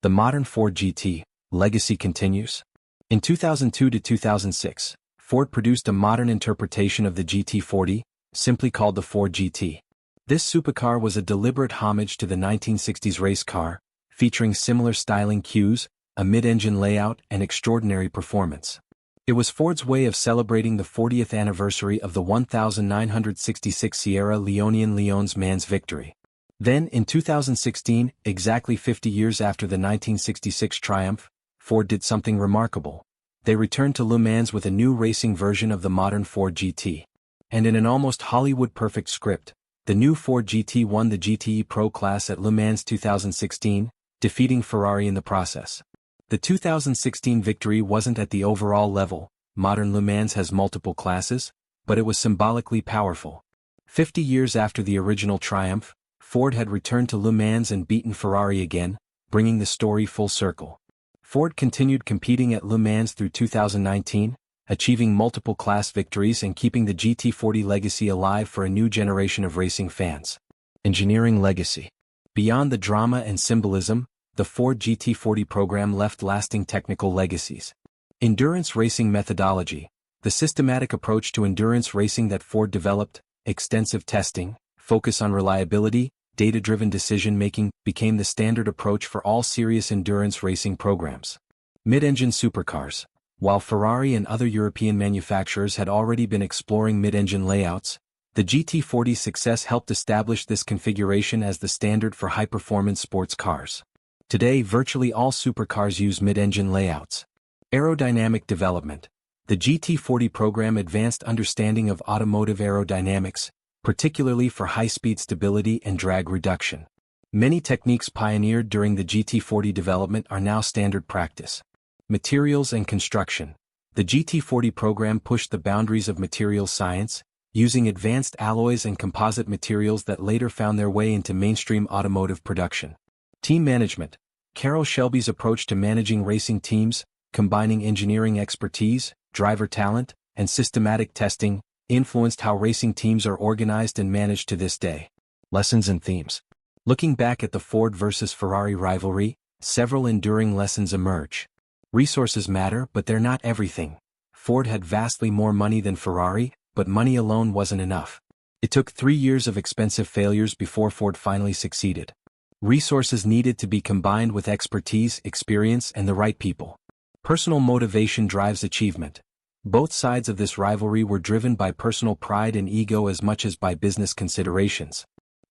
The modern Ford GT legacy continues. In 2002 to 2006, Ford produced a modern interpretation of the GT40, simply called the Ford GT. This supercar was a deliberate homage to the 1960s race car, featuring similar styling cues, a mid-engine layout, and extraordinary performance. It was Ford's way of celebrating the 40th anniversary of the 1966 Sierra Leonean Lyons Mans victory. Then, in 2016, exactly 50 years after the 1966 triumph, Ford did something remarkable. They returned to Le Mans with a new racing version of the modern Ford GT. And in an almost Hollywood-perfect script, the new Ford GT won the GTE Pro class at Le Mans 2016, defeating Ferrari in the process. The 2016 victory wasn't at the overall level. Modern Le Mans has multiple classes, but it was symbolically powerful. 50 years after the original triumph, Ford had returned to Le Mans and beaten Ferrari again, bringing the story full circle. Ford continued competing at Le Mans through 2019, achieving multiple class victories and keeping the GT40 legacy alive for a new generation of racing fans. Engineering legacy. Beyond the drama and symbolism, the Ford GT40 program left lasting technical legacies. Endurance racing methodology. The systematic approach to endurance racing that Ford developed, extensive testing, focus on reliability, data-driven decision-making, became the standard approach for all serious endurance racing programs. Mid-engine supercars. While Ferrari and other European manufacturers had already been exploring mid-engine layouts, the GT40's success helped establish this configuration as the standard for high-performance sports cars. Today, virtually all supercars use mid-engine layouts. Aerodynamic development. The GT40 program advanced understanding of automotive aerodynamics, particularly for high-speed stability and drag reduction. Many techniques pioneered during the GT40 development are now standard practice. Materials and construction. The GT40 program pushed the boundaries of materials science, using advanced alloys and composite materials that later found their way into mainstream automotive production. Team management. Carroll Shelby's approach to managing racing teams, combining engineering expertise, driver talent, and systematic testing, influenced how racing teams are organized and managed to this day. Lessons and themes. Looking back at the Ford versus Ferrari rivalry, several enduring lessons emerge. Resources matter, but they're not everything. Ford had vastly more money than Ferrari, but money alone wasn't enough. It took 3 years of expensive failures before Ford finally succeeded. Resources needed to be combined with expertise, experience, and the right people. Personal motivation drives achievement. Both sides of this rivalry were driven by personal pride and ego as much as by business considerations.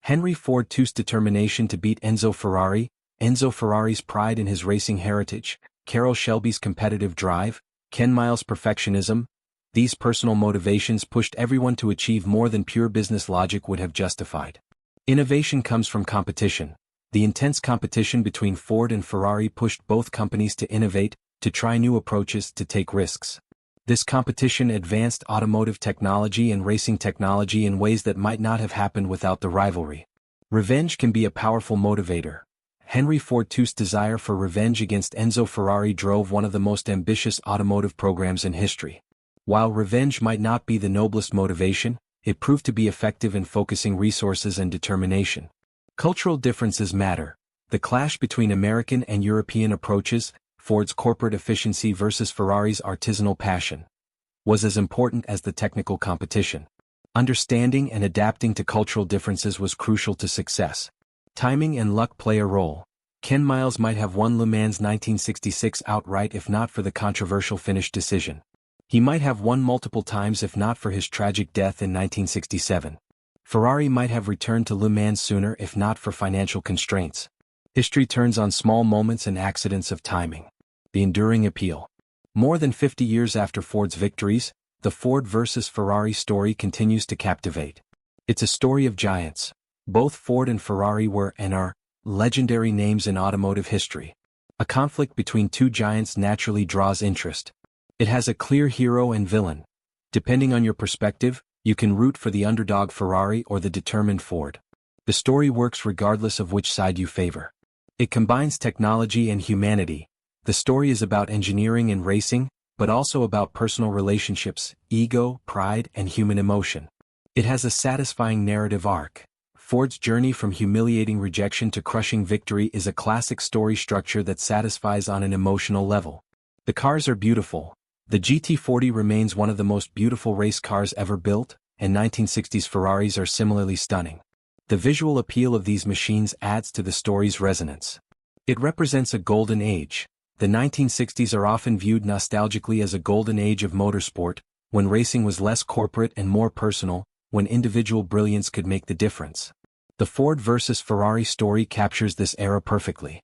Henry Ford II's determination to beat Enzo Ferrari, Enzo Ferrari's pride in his racing heritage, Carroll Shelby's competitive drive, Ken Miles' perfectionism. These personal motivations pushed everyone to achieve more than pure business logic would have justified. Innovation comes from competition. The intense competition between Ford and Ferrari pushed both companies to innovate, to try new approaches, to take risks. This competition advanced automotive technology and racing technology in ways that might not have happened without the rivalry. Revenge can be a powerful motivator. Henry Ford II's desire for revenge against Enzo Ferrari drove one of the most ambitious automotive programs in history. While revenge might not be the noblest motivation, it proved to be effective in focusing resources and determination. Cultural differences matter. The clash between American and European approaches, Ford's corporate efficiency versus Ferrari's artisanal passion, was as important as the technical competition. Understanding and adapting to cultural differences was crucial to success. Timing and luck play a role. Ken Miles might have won Le Mans 1966 outright if not for the controversial finish decision. He might have won multiple times if not for his tragic death in 1967. Ferrari might have returned to Le Mans sooner if not for financial constraints. History turns on small moments and accidents of timing. The enduring appeal. More than 50 years after Ford's victories, the Ford versus Ferrari story continues to captivate. It's a story of giants. Both Ford and Ferrari were and are legendary names in automotive history. A conflict between two giants naturally draws interest. It has a clear hero and villain. Depending on your perspective, you can root for the underdog Ferrari or the determined Ford. The story works regardless of which side you favor. It combines technology and humanity. The story is about engineering and racing, but also about personal relationships, ego, pride, and human emotion. It has a satisfying narrative arc. Ford's journey from humiliating rejection to crushing victory is a classic story structure that satisfies on an emotional level. The cars are beautiful. The GT40 remains one of the most beautiful race cars ever built, and 1960s Ferraris are similarly stunning. The visual appeal of these machines adds to the story's resonance. It represents a golden age. The 1960s are often viewed nostalgically as a golden age of motorsport, when racing was less corporate and more personal, when individual brilliance could make the difference. The Ford versus Ferrari story captures this era perfectly.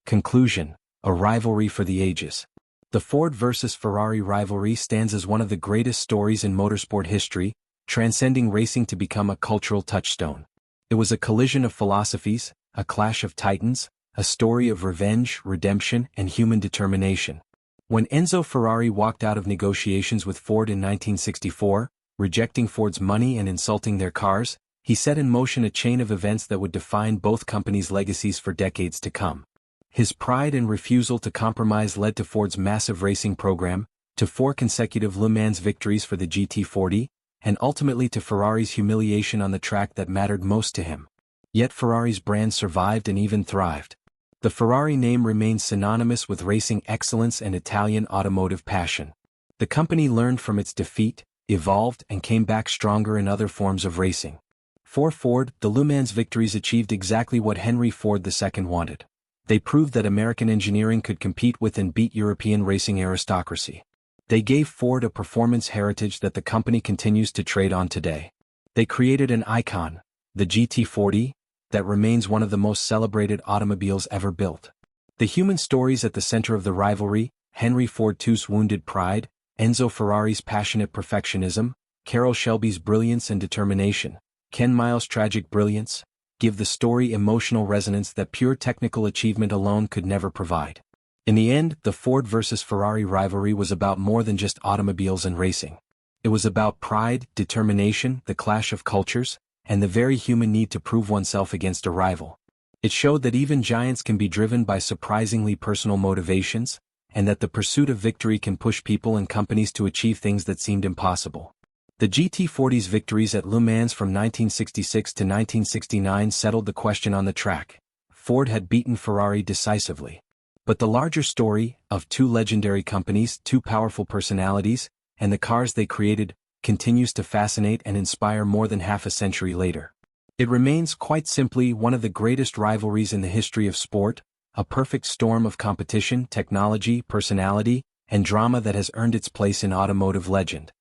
Conclusion: a rivalry for the ages. The Ford versus Ferrari rivalry stands as one of the greatest stories in motorsport history, transcending racing to become a cultural touchstone. It was a collision of philosophies, a clash of titans, a story of revenge, redemption, and human determination. When Enzo Ferrari walked out of negotiations with Ford in 1964, rejecting Ford's money and insulting their cars, he set in motion a chain of events that would define both companies' legacies for decades to come. His pride and refusal to compromise led to Ford's massive racing program, to 4 consecutive Le Mans victories for the GT40, and ultimately to Ferrari's humiliation on the track that mattered most to him. Yet Ferrari's brand survived and even thrived. The Ferrari name remains synonymous with racing excellence and Italian automotive passion. The company learned from its defeat, evolved, and came back stronger in other forms of racing. For Ford, the Le Mans victories achieved exactly what Henry Ford II wanted. They proved that American engineering could compete with and beat European racing aristocracy. They gave Ford a performance heritage that the company continues to trade on today. They created an icon, the GT40, that remains one of the most celebrated automobiles ever built. The human stories at the center of the rivalry, Henry Ford II's wounded pride, Enzo Ferrari's passionate perfectionism, Carroll Shelby's brilliance and determination, Ken Miles' tragic brilliance, give the story emotional resonance that pure technical achievement alone could never provide. In the end, the Ford versus Ferrari rivalry was about more than just automobiles and racing. It was about pride, determination, the clash of cultures, and the very human need to prove oneself against a rival. It showed that even giants can be driven by surprisingly personal motivations, and that the pursuit of victory can push people and companies to achieve things that seemed impossible. The GT40's victories at Le Mans from 1966 to 1969 settled the question on the track. Ford had beaten Ferrari decisively. But the larger story, of 2 legendary companies, 2 powerful personalities, and the cars they created, continues to fascinate and inspire more than half a century later. It remains quite simply one of the greatest rivalries in the history of sport, a perfect storm of competition, technology, personality, and drama that has earned its place in automotive legend.